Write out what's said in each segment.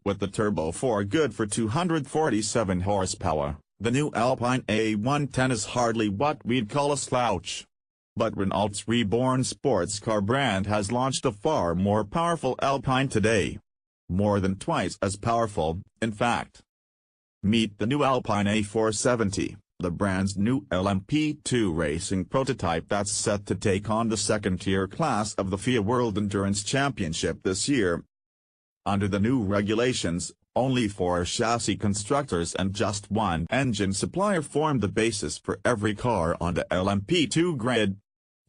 With the Turbo 4 good for 247 horsepower, the new Alpine A110 is hardly what we'd call a slouch. But Renault's reborn sports car brand has launched a far more powerful Alpine today. More than twice as powerful, in fact. Meet the new Alpine A470, the brand's new LMP2 racing prototype that's set to take on the second-tier class of the FIA World Endurance Championship this year. Under the new regulations, only 4 chassis constructors and just 1 engine supplier form the basis for every car on the LMP2 grid.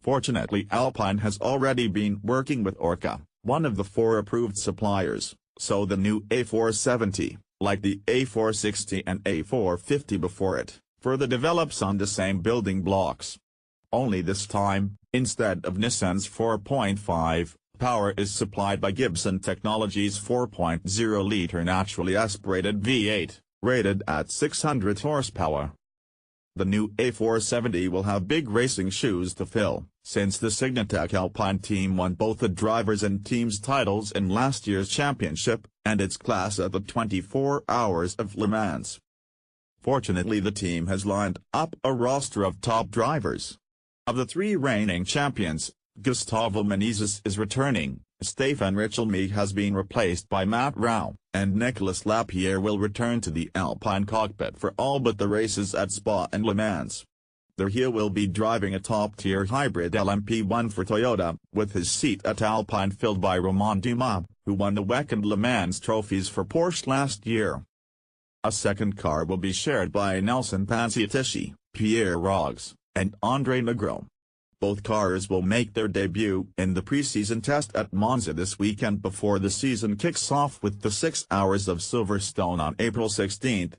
Fortunately, Alpine has already been working with Oreca, one of the 4 approved suppliers, so the new A470, like the A460 and A450 before it, further develops on the same building blocks. Only this time, instead of Nissan's 4.5, power is supplied by Gibson Technology's 4.0-liter naturally aspirated V8, rated at 600 horsepower. The new A470 will have big racing shoes to fill, since the Signatech Alpine team won both the drivers and teams titles in last year's championship, and its class at the 24 Hours of Le Mans. Fortunately, the team has lined up a roster of top drivers. Of the 3 reigning champions, Gustavo Menezes is returning, Stefan Richelme has been replaced by Matt Rao, and Nicolas Lapierre will return to the Alpine cockpit for all but the races at Spa and Le Mans. He will be driving a top-tier hybrid LMP1 for Toyota, with his seat at Alpine filled by Romain Dumas, who won the WEC and Le Mans trophies for Porsche last year. A second car will be shared by Nelson Panciatici, Pierre Rogs, and André Negro. Both cars will make their debut in the preseason test at Monza this weekend before the season kicks off with the 6 Hours of Silverstone on April 16.